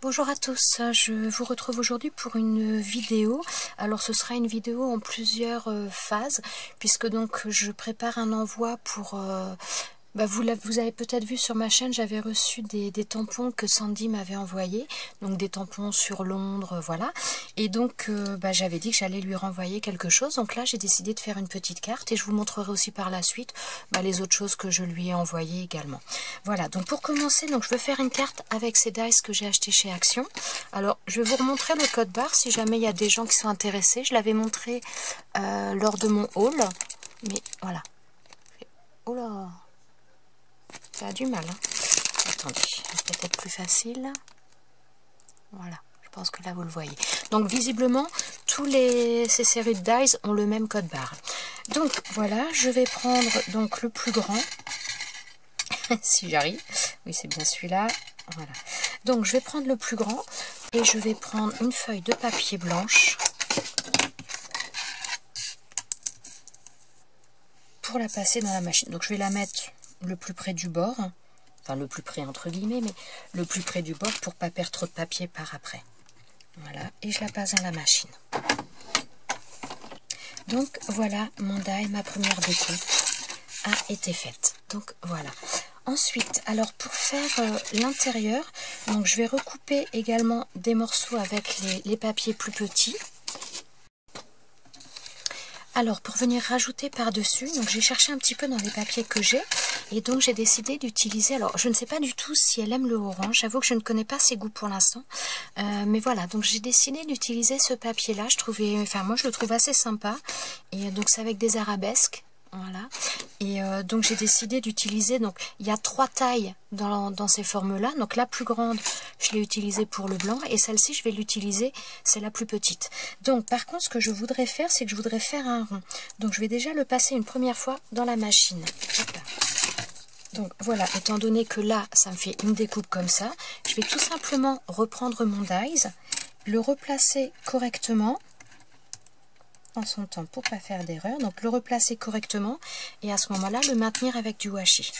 Bonjour à tous, je vous retrouve aujourd'hui pour une vidéo. Alors ce sera une vidéo en plusieurs phases, puisque donc je prépare un envoi pour... vous avez peut-être vu sur ma chaîne, j'avais reçu des tampons que Sandy m'avait envoyés, donc des tampons sur Londres, voilà. Et donc j'avais dit que j'allais lui renvoyer quelque chose, donc là j'ai décidé de faire une petite carte et je vous montrerai aussi par la suite les autres choses que je lui ai envoyées également. Voilà, donc pour commencer, donc je veux faire une carte avec ces dice que j'ai acheté chez Action. Alors je vais vous remontrer le code barre si jamais il y a des gens qui sont intéressés. Je l'avais montré lors de mon haul, mais voilà. Oh là, ça a du mal, hein. Attendez, peut-être plus facile. Voilà, je pense que là vous le voyez. Donc visiblement, ces séries de dice ont le même code barre. Donc voilà, je vais prendre donc le plus grand, si j'arrive. Oui, c'est bien celui-là. Voilà. Donc je vais prendre le plus grand et je vais prendre une feuille de papier blanche pour la passer dans la machine. Donc je vais la mettre le plus près du bord, enfin le plus près entre guillemets, mais le plus près du bord pour pas perdre trop de papier par après. Voilà, et je la passe dans la machine. Donc voilà, mon die, ma première découpe a été faite. Donc voilà. Ensuite, alors pour faire l'intérieur, donc je vais recouper également des morceaux avec les papiers plus petits. Alors pour venir rajouter par-dessus, donc j'ai cherché un petit peu dans les papiers que j'ai et donc j'ai décidé d'utiliser, alors je ne sais pas du tout si elle aime le orange, j'avoue que je ne connais pas ses goûts pour l'instant, mais voilà, donc j'ai décidé d'utiliser ce papier là, moi je le trouve assez sympa, et donc c'est avec des arabesques. Voilà, et donc j'ai décidé d'utiliser, donc il y a 3 tailles dans ces formes là, donc la plus grande je l'ai utilisée pour le blanc et celle-ci je vais l'utiliser, c'est la plus petite. Donc par contre ce que je voudrais faire, c'est que je voudrais faire un rond, donc je vais déjà le passer une première fois dans la machine. Hop là. Donc voilà, étant donné que là ça me fait une découpe comme ça, je vais tout simplement reprendre mon dies, le replacer correctement en son temps pour pas faire d'erreur, donc le replacer correctement et à ce moment là le maintenir avec du washi.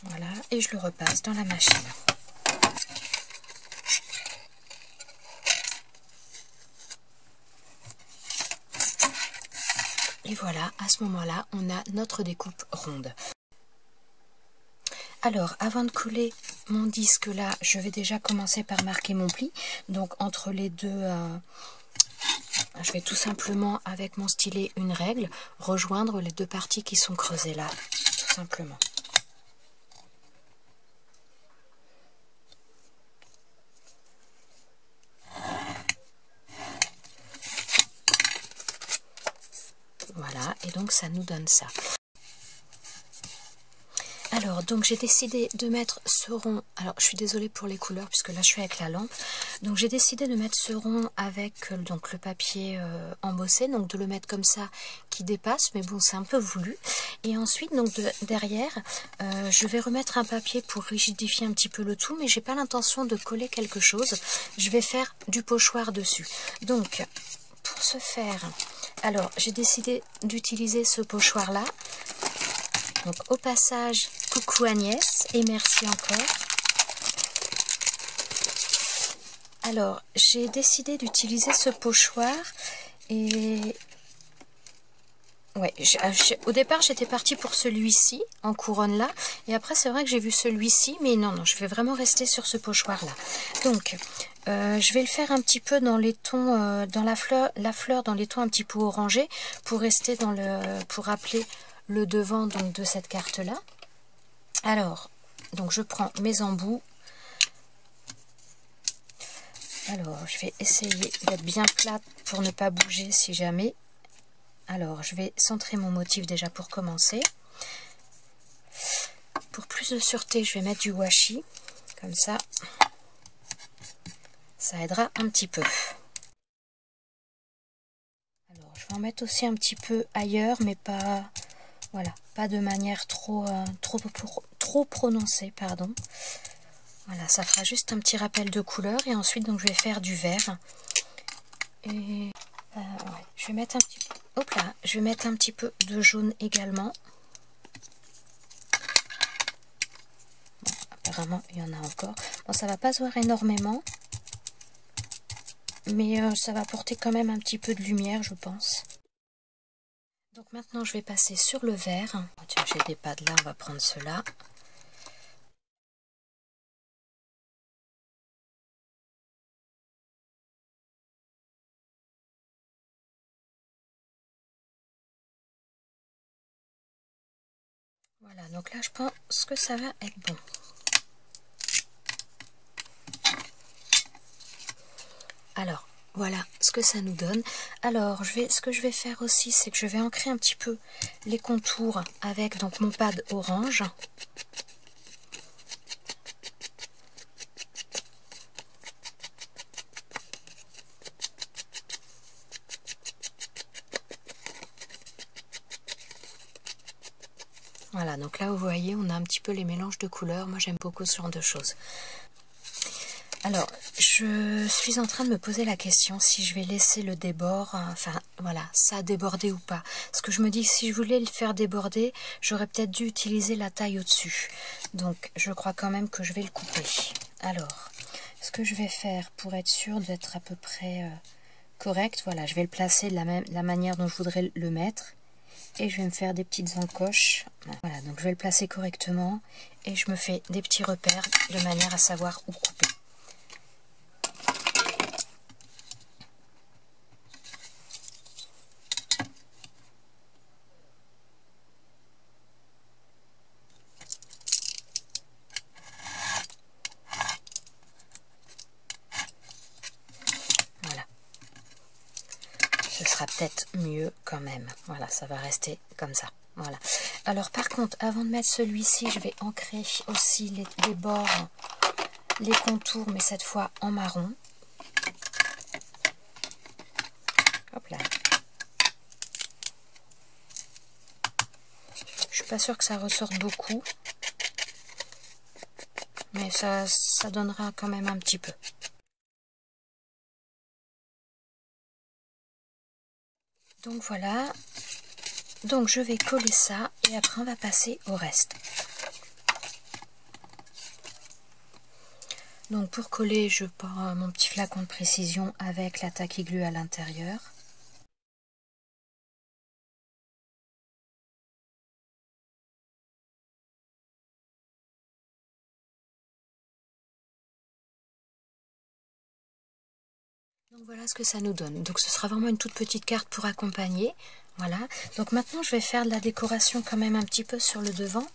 Voilà, et je le repasse dans la machine. Et voilà, à ce moment là on a notre découpe ronde. Alors, avant de coller mon disque là, je vais déjà commencer par marquer mon pli. Donc, entre les deux, je vais tout simplement, avec mon stylet, une règle, rejoindre les deux parties qui sont creusées là, tout simplement. Voilà, et donc ça nous donne ça. Alors, donc j'ai décidé de mettre ce rond, alors je suis désolée pour les couleurs puisque là je suis avec la lampe, donc j'ai décidé de mettre ce rond avec donc le papier embossé, donc de le mettre comme ça qui dépasse, mais bon c'est un peu voulu. Et ensuite donc derrière, je vais remettre un papier pour rigidifier un petit peu le tout, mais j'ai pas l'intention de coller quelque chose, je vais faire du pochoir dessus. Donc pour ce faire, alors j'ai décidé d'utiliser ce pochoir là. Donc au passage, coucou Agnès et merci encore. Alors j'ai décidé d'utiliser ce pochoir et ouais, au départ j'étais partie pour celui-ci en couronne là et après c'est vrai que j'ai vu celui-ci, mais non, je vais vraiment rester sur ce pochoir là. Donc je vais le faire un petit peu dans les tons, dans la fleur dans les tons un petit peu orangés pour rester pour rappeler le devant donc de cette carte là. Alors donc je prends mes embouts, alors je vais essayer d'être bien plate pour ne pas bouger si jamais. Alors je vais centrer mon motif déjà pour commencer. Pour plus de sûreté je vais mettre du washi comme ça aidera un petit peu. Alors je vais en mettre aussi un petit peu ailleurs, mais pas, voilà, pas de manière trop prononcée, pardon. Voilà, ça fera juste un petit rappel de couleur et ensuite donc je vais faire du vert. Et ouais, je vais mettre un petit peu, hop là, je vais mettre un petit peu de jaune également. vraiment il y en a encore. Bon, ça va pas se voir énormément, mais ça va apporter quand même un petit peu de lumière, je pense. Donc maintenant je vais passer sur le vert. Oh, tiens, j'ai des pads là, on va prendre ceux-là. Voilà, donc là je pense que ça va être bon. Alors, voilà ce que ça nous donne. Alors, ce que je vais faire aussi, c'est que je vais ancrer un petit peu les contours avec donc mon pad orange. Voilà, donc là vous voyez, on a un petit peu les mélanges de couleurs. Moi j'aime beaucoup ce genre de choses. Alors, je suis en train de me poser la question si je vais laisser le débord, enfin voilà, ça déborder ou pas. Parce que je me dis que si je voulais le faire déborder, j'aurais peut-être dû utiliser la taille au-dessus. Donc, je crois quand même que je vais le couper. Alors, ce que je vais faire pour être sûr d'être à peu près correct, voilà, je vais le placer de la manière dont je voudrais le mettre. Et je vais me faire des petites encoches. Voilà, donc je vais le placer correctement. Et je me fais des petits repères de manière à savoir où couper. Voilà. Ce sera peut-être mieux quand même. Voilà, ça va rester comme ça. Voilà. Alors par contre, avant de mettre celui-ci, je vais ancrer aussi les bords, les contours, mais cette fois en marron. Hop là. Je suis pas sûre que ça ressorte beaucoup, mais ça donnera quand même un petit peu. Donc voilà. Donc je vais coller ça et après on va passer au reste. Donc pour coller, je prends mon petit flacon de précision avec la tacky glue à l'intérieur. Donc voilà ce que ça nous donne. Donc ce sera vraiment une toute petite carte pour accompagner. Voilà. Donc maintenant je vais faire de la décoration quand même un petit peu sur le devant.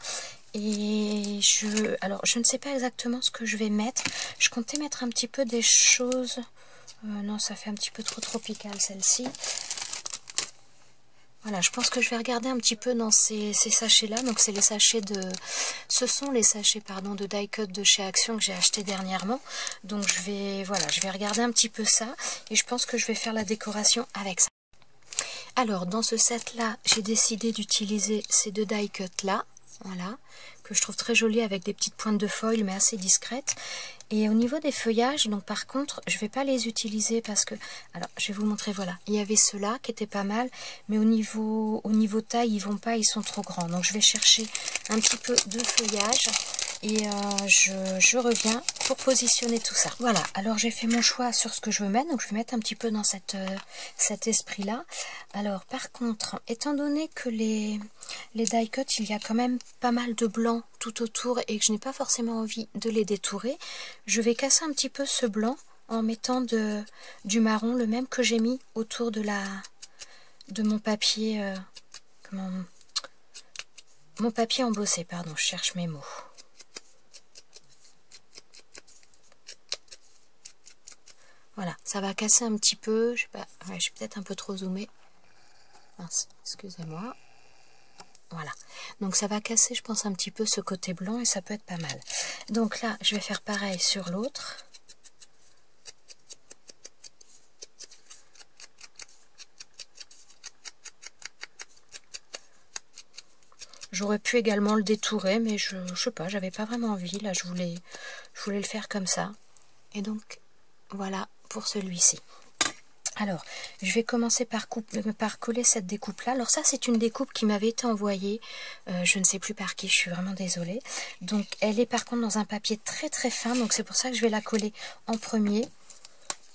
Et alors je ne sais pas exactement ce que je vais mettre. Je comptais mettre un petit peu des choses. Non, ça fait un petit peu trop tropical celle-ci. Voilà, je pense que je vais regarder un petit peu dans ces sachets-là. Donc c'est les sachets ce sont les sachets pardon de die cut de chez Action que j'ai acheté dernièrement. Donc je vais regarder un petit peu ça et je pense que je vais faire la décoration avec ça. Alors dans ce set-là, j'ai décidé d'utiliser ces deux die cut là. Voilà, que je trouve très joli avec des petites pointes de foil mais assez discrètes. Et au niveau des feuillages, donc par contre, je vais pas les utiliser parce que, alors je vais vous montrer, voilà, il y avait ceux-là qui étaient pas mal, mais au niveau taille, ils vont pas, ils sont trop grands. Donc je vais chercher un petit peu de feuillage et je reviens pour positionner tout ça. Voilà, alors j'ai fait mon choix sur ce que je veux mettre, donc je vais mettre un petit peu dans cet esprit-là. Alors par contre, étant donné que les die cut, il y a quand même pas mal de blanc tout autour et que je n'ai pas forcément envie de les détourer, je vais casser un petit peu ce blanc en mettant du marron, le même que j'ai mis autour de mon papier, mon papier embossé, pardon, je cherche mes mots. Voilà, ça va casser un petit peu, je sais pas, ouais, je suis peut-être un peu trop zoomée. Mince, excusez-moi. Voilà, donc ça va casser, je pense, un petit peu ce côté blanc et ça peut être pas mal. Donc là, je vais faire pareil sur l'autre. J'aurais pu également le détourer, mais je sais pas, j'avais pas vraiment envie. Là, je voulais le faire comme ça. Et donc, voilà pour celui-ci. Alors, je vais commencer par coller cette découpe-là. Alors ça, c'est une découpe qui m'avait été envoyée, je ne sais plus par qui, je suis vraiment désolée. Donc, elle est par contre dans un papier très très fin, donc c'est pour ça que je vais la coller en premier,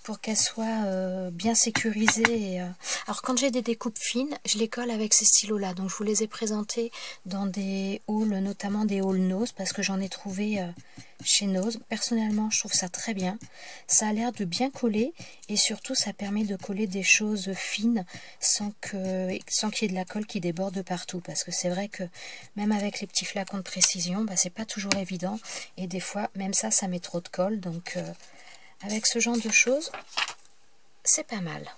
pour qu'elle soit bien sécurisée. Alors, quand j'ai des découpes fines, je les colle avec ces stylos-là. Donc, je vous les ai présentés dans des hauls, notamment des hauls Nose, parce que j'en ai trouvé chez Nose. Personnellement, je trouve ça très bien. Ça a l'air de bien coller et surtout, ça permet de coller des choses fines sans qu'il y ait de la colle qui déborde partout. Parce que c'est vrai que même avec les petits flacons de précision, bah, c'est pas toujours évident. Et des fois, même ça met trop de colle. Donc, avec ce genre de choses, c'est pas mal.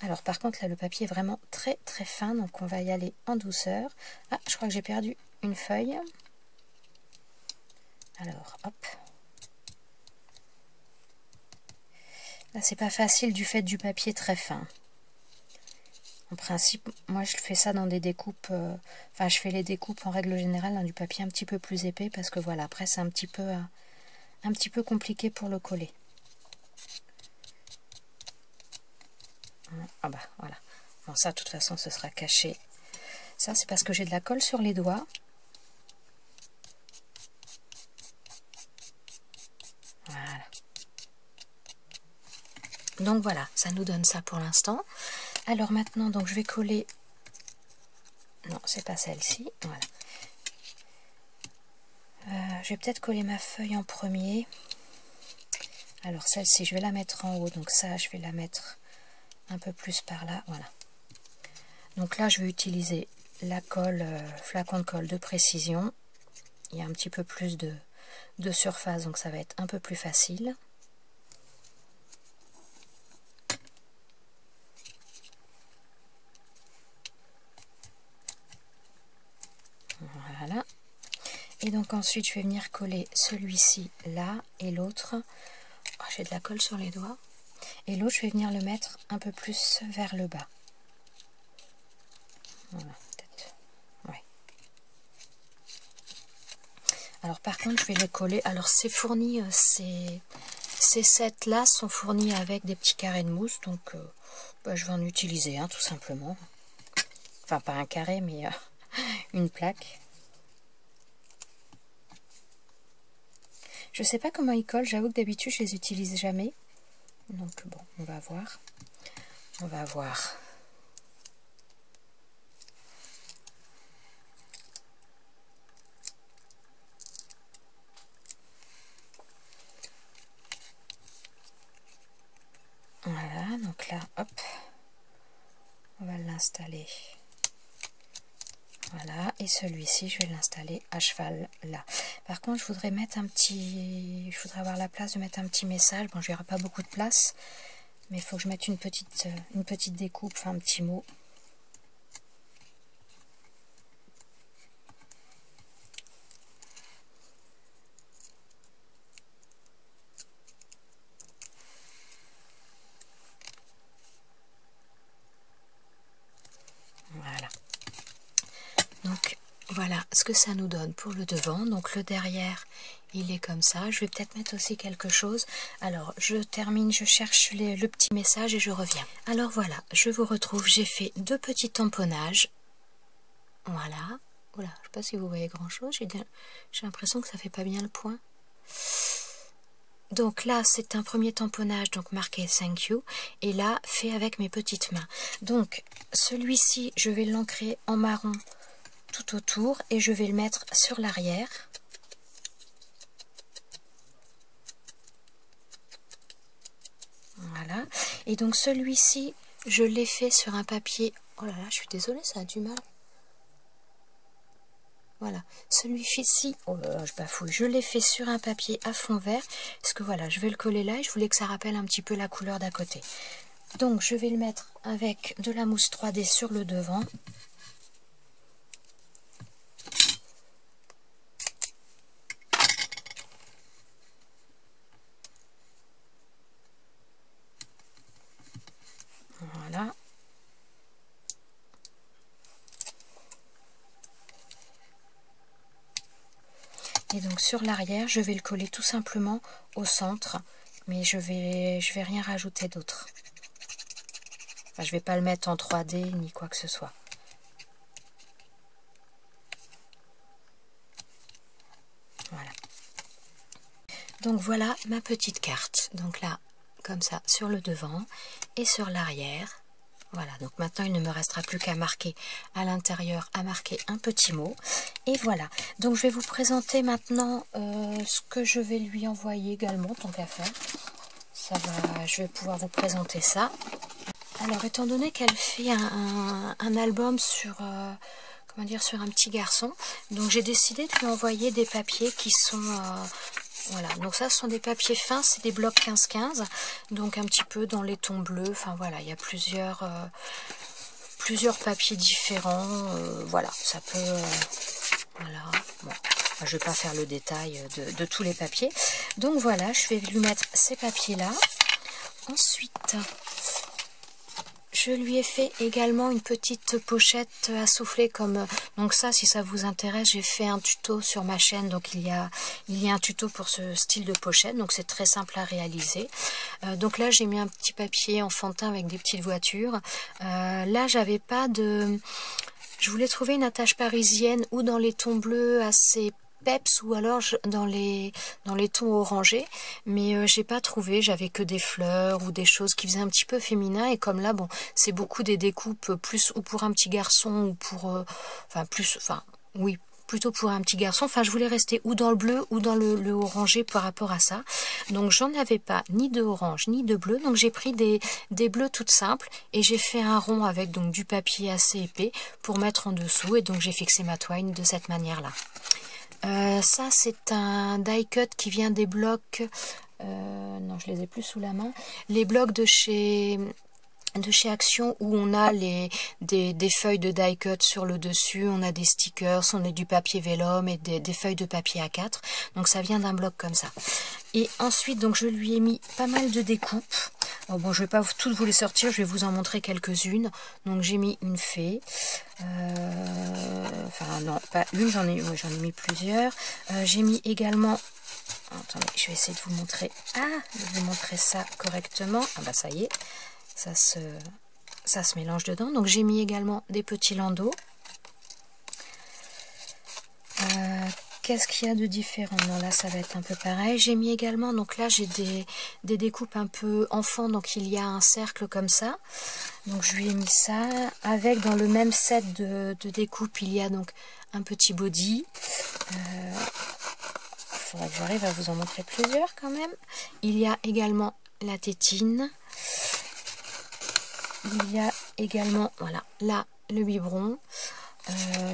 Alors par contre là le papier est vraiment très très fin, donc on va y aller en douceur. Ah, je crois que j'ai perdu une feuille. Alors hop. Là c'est pas facile du fait du papier très fin. En principe, moi je fais ça dans des découpes, enfin je fais les découpes en règle générale dans du papier un petit peu plus épais parce que voilà, après c'est un petit peu compliqué pour le coller. Ah bah voilà. Bon ça de toute façon ce sera caché. Ça c'est parce que j'ai de la colle sur les doigts. Voilà. Donc voilà, ça nous donne ça pour l'instant. Alors maintenant donc je vais coller. Non, c'est pas celle-ci. Voilà. Je vais peut-être coller ma feuille en premier. Alors celle-ci je vais la mettre en haut. Donc ça je vais la mettre un peu plus par là, voilà. Donc là je vais utiliser la colle, flacon de colle de précision. Il y a un petit peu plus de surface, donc ça va être un peu plus facile. Voilà. Et donc ensuite je vais venir coller celui-ci là et l'autre. Oh, j'ai de la colle sur les doigts. Et l'autre je vais venir le mettre un peu plus vers le bas. Voilà, peut-être. Ouais. Alors par contre je vais les coller. Alors c'est fourni, ces sets là sont fournis avec des petits carrés de mousse. Donc bah, je vais en utiliser un tout simplement. Enfin pas un carré mais une plaque. Je sais pas comment ils collent. J'avoue que d'habitude je les utilise jamais. Donc bon, on va voir. On va voir. Voilà, donc là, hop, on va l'installer. Voilà, et celui-ci, je vais l'installer à cheval là. Par contre, je voudrais mettre un petit... Je voudrais avoir la place de mettre un petit message. Bon, je n'aurai pas beaucoup de place, mais il faut que je mette une petite découpe, enfin un petit mot. Voilà. Donc, voilà ce que ça nous donne pour le devant. Donc, le derrière, il est comme ça. Je vais peut-être mettre aussi quelque chose. Alors, je termine, je cherche le petit message et je reviens. Alors, voilà, je vous retrouve. J'ai fait 2 petits tamponnages. Voilà. Oula, je ne sais pas si vous voyez grand-chose. J'ai l'impression que ça fait pas bien le point. Donc là, c'est un premier tamponnage, donc marqué Thank you. Et là, fait avec mes petites mains. Donc, celui-ci, je vais l'ancrer en marron tout autour et je vais le mettre sur l'arrière. Voilà. Et donc celui-ci, je l'ai fait sur un papier. Oh là là, je suis désolée, ça a du mal. Voilà, celui-ci, oh là là, je bafouille, je l'ai fait sur un papier à fond vert, parce que voilà, je vais le coller là et je voulais que ça rappelle un petit peu la couleur d'à côté. Donc je vais le mettre avec de la mousse 3D sur le devant. Voilà. Et donc sur l'arrière, je vais le coller tout simplement au centre, mais je vais rien rajouter d'autre. Enfin, je vais pas le mettre en 3D ni quoi que ce soit. Voilà. Donc voilà ma petite carte. Donc là, comme ça, sur le devant et sur l'arrière. Voilà, donc maintenant il ne me restera plus qu'à marquer à l'intérieur, à marquer un petit mot. Et voilà, donc je vais vous présenter maintenant ce que je vais lui envoyer également, tant qu'à faire. Ça va, je vais pouvoir vous présenter ça. Alors, étant donné qu'elle fait un album sur, comment dire, sur un petit garçon, donc j'ai décidé de lui envoyer des papiers qui sont... voilà, donc ça ce sont des papiers fins, c'est des blocs 15-15, donc un petit peu dans les tons bleus. Enfin voilà, il y a plusieurs papiers différents. Voilà, ça peut... voilà, bon, je vais pas faire le détail de tous les papiers. Donc voilà, je vais lui mettre ces papiers-là. Ensuite, je lui ai fait également une petite pochette à souffler comme... Donc ça, si ça vous intéresse, j'ai fait un tuto sur ma chaîne. Donc il y a un tuto pour ce style de pochette. Donc c'est très simple à réaliser. Donc là, j'ai mis un petit papier enfantin avec des petites voitures. Là, j'avais pas de... Je voulais trouver une attache parisienne ou dans les tons bleus assez peps ou alors dans les tons orangés, mais j'ai pas trouvé. J'avais que des fleurs ou des choses qui faisaient un petit peu féminin, et comme là, bon, c'est beaucoup des découpes plus ou pour un petit garçon ou pour oui, plutôt pour un petit garçon. Enfin, je voulais rester ou dans le bleu ou dans le orangé par rapport à ça. Donc j'en avais pas ni de orange ni de bleu, donc j'ai pris des bleus toutes simples et j'ai fait un rond avec donc du papier assez épais pour mettre en dessous, et donc j'ai fixé ma toile de cette manière là. Ça c'est un die cut qui vient des blocs, non je les ai plus sous la main, les blocs de chez Action, où on a des feuilles de die cut sur le dessus, on a des stickers, on a du papier vélum et des feuilles de papier A4, donc ça vient d'un bloc comme ça. Et ensuite donc je lui ai mis pas mal de découpes. Bon, je vais pas toutes vous les sortir, je vais vous en montrer quelques-unes. Donc j'ai mis une fée, enfin non pas une, j'en ai mis plusieurs. J'ai mis également, attendez, je vais essayer de vous montrer, de vous montrer ça correctement. Ah bah ça y est, ça se mélange dedans. Donc j'ai mis également des petits landaux. Qu'est-ce qu'il y a de différent? Non, là ça va être un peu pareil. J'ai mis également, donc là j'ai des découpes un peu enfant, donc il y a un cercle comme ça. Donc je lui ai mis ça. Avec, dans le même set de découpes, il y a donc un petit body. Il faudrait que j'arrive à vous en montrer plusieurs quand même. Il y a également la tétine. Il y a également, voilà, là le biberon.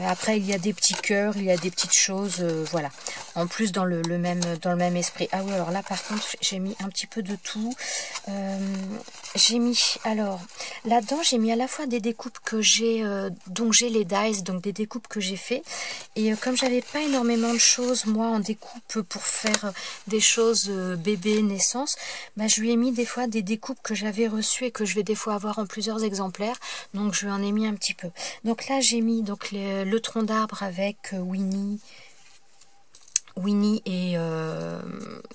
Après il y a des petits cœurs, il y a des petites choses, voilà, en plus dans le même esprit. Ah oui, alors là par contre j'ai mis un petit peu de tout. J'ai mis, alors là-dedans j'ai mis à la fois des découpes que j'ai, donc j'ai les dies, donc des découpes que j'ai fait, et comme j'avais pas énormément de choses moi en découpe pour faire des choses bébé, naissance, bah, je lui ai mis des fois des découpes que j'avais reçues et que je vais des fois avoir en plusieurs exemplaires, donc je lui en ai mis un petit peu. Donc là j'ai mis donc le tronc d'arbre avec Winnie et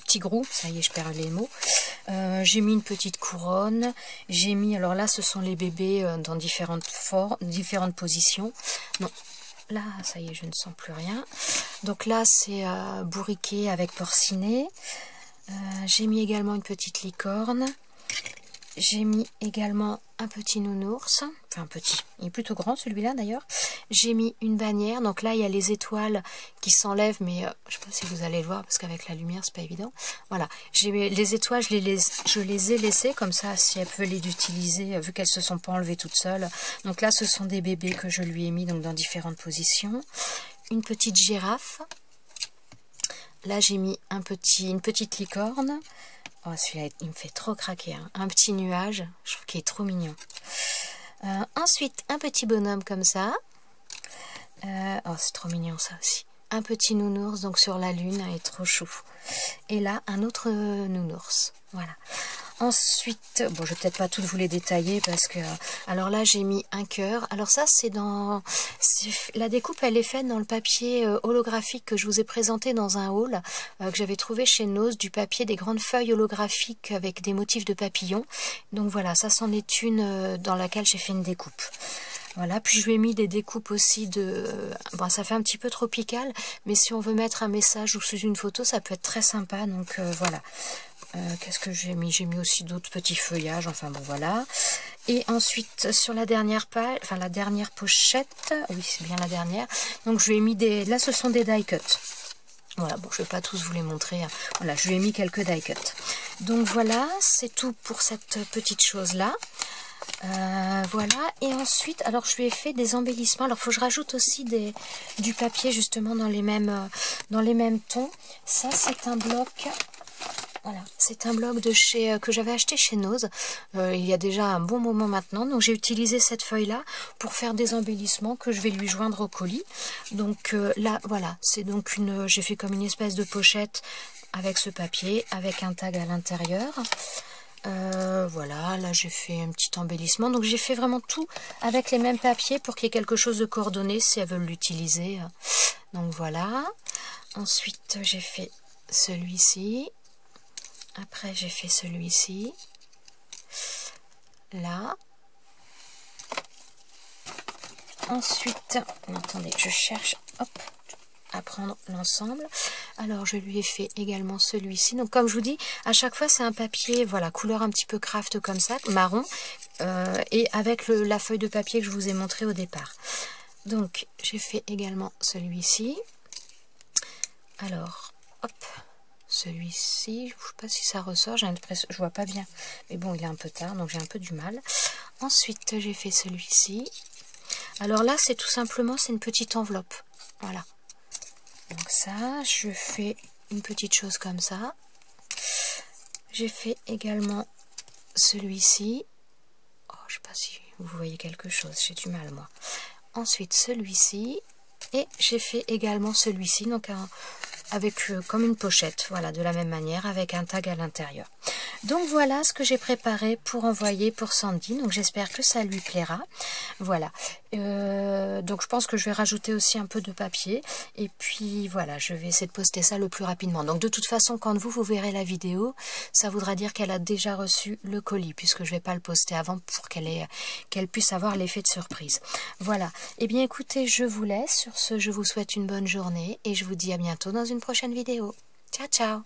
Tigrou, ça y est, je perds les mots. J'ai mis une petite couronne. J'ai mis, alors là, ce sont les bébés dans différentes positions. Non, là, ça y est, je ne sens plus rien. Donc là, c'est bourriquet avec porcinet. J'ai mis également une petite licorne. J'ai mis également un petit nounours, enfin petit, il est plutôt grand celui-là d'ailleurs. J'ai mis une bannière, donc là il y a les étoiles qui s'enlèvent, mais je sais pas si vous allez le voir parce qu'avec la lumière c'est pas évident. Voilà, j'ai les étoiles, je les ai laissées comme ça, si elle peut les utiliser vu qu'elles se sont pas enlevées toutes seules. Donc là ce sont des bébés que je lui ai mis donc dans différentes positions. Une petite girafe. Là j'ai mis une petite licorne. Oh, celui-là, il me fait trop craquer. Hein. Un petit nuage, je trouve qu'il est trop mignon. Ensuite, un petit bonhomme comme ça. Oh, c'est trop mignon ça aussi. Un petit nounours, donc sur la lune, il est trop chou. Et là, un autre nounours. Voilà. Ensuite, bon, je vais peut-être pas toutes vous les détailler parce que... alors là, j'ai mis un cœur. Alors ça, c'est dans... la découpe, elle est faite dans le papier holographique que je vous ai présenté dans un haul que j'avais trouvé chez Nose, du papier des grandes feuilles holographiques avec des motifs de papillons. Donc voilà, ça c'en est une dans laquelle j'ai fait une découpe. Voilà, puis je lui ai mis des découpes aussi de... bon, ça fait un petit peu tropical, mais si on veut mettre un message ou sous une photo, ça peut être très sympa, donc voilà. Qu'est-ce que j'ai mis? J'ai mis aussi d'autres petits feuillages, enfin bon, voilà. Et ensuite, sur la dernière page, enfin la dernière pochette, oui, c'est bien la dernière, donc je lui ai mis des... là, ce sont des die cut. Voilà, bon, je vais pas tous vous les montrer. Voilà, je lui ai mis quelques die cut. Donc voilà, c'est tout pour cette petite chose-là. Voilà, et ensuite, alors je lui ai fait des embellissements. Alors, il faut que je rajoute aussi du papier justement dans les mêmes tons. Ça, c'est un bloc. Voilà, c'est un bloc de chez que j'avais acheté chez Nose il y a déjà un bon moment maintenant. Donc j'ai utilisé cette feuille-là pour faire des embellissements que je vais lui joindre au colis. Donc là, voilà, c'est donc une... j'ai fait comme une espèce de pochette avec ce papier, avec un tag à l'intérieur. Voilà, là j'ai fait un petit embellissement. Donc j'ai fait vraiment tout avec les mêmes papiers pour qu'il y ait quelque chose de coordonné si elles veulent l'utiliser. Donc voilà. Ensuite j'ai fait celui-ci. Après, j'ai fait celui-ci, là. Ensuite, attendez, je cherche, hop, à prendre l'ensemble. Alors, je lui ai fait également celui-ci. Donc, comme je vous dis, à chaque fois, c'est un papier, voilà, couleur un petit peu craft comme ça, marron, et avec la feuille de papier que je vous ai montré au départ. Donc, j'ai fait également celui-ci. Alors, hop. Celui-ci, je ne sais pas si ça ressort, j'ai l'impression, je vois pas bien. Mais bon, il est un peu tard, donc j'ai un peu du mal. Ensuite, j'ai fait celui-ci. Alors là, c'est tout simplement, c'est une petite enveloppe. Voilà. Donc ça, je fais une petite chose comme ça. J'ai fait également celui-ci. Oh, je ne sais pas si vous voyez quelque chose, j'ai du mal, moi. Ensuite, celui-ci. Et j'ai fait également celui-ci, donc avec comme une pochette, voilà, de la même manière, avec un tag à l'intérieur. Donc voilà ce que j'ai préparé pour envoyer pour Sandy, donc j'espère que ça lui plaira. Voilà, donc je pense que je vais rajouter aussi un peu de papier, et puis voilà, je vais essayer de poster ça le plus rapidement. Donc de toute façon, quand vous verrez la vidéo, ça voudra dire qu'elle a déjà reçu le colis, puisque je ne vais pas le poster avant pour qu'elle puisse avoir l'effet de surprise. Voilà, et bien écoutez, je vous laisse. Sur ce, je vous souhaite une bonne journée, et je vous dis à bientôt dans une prochaine vidéo. Ciao, ciao!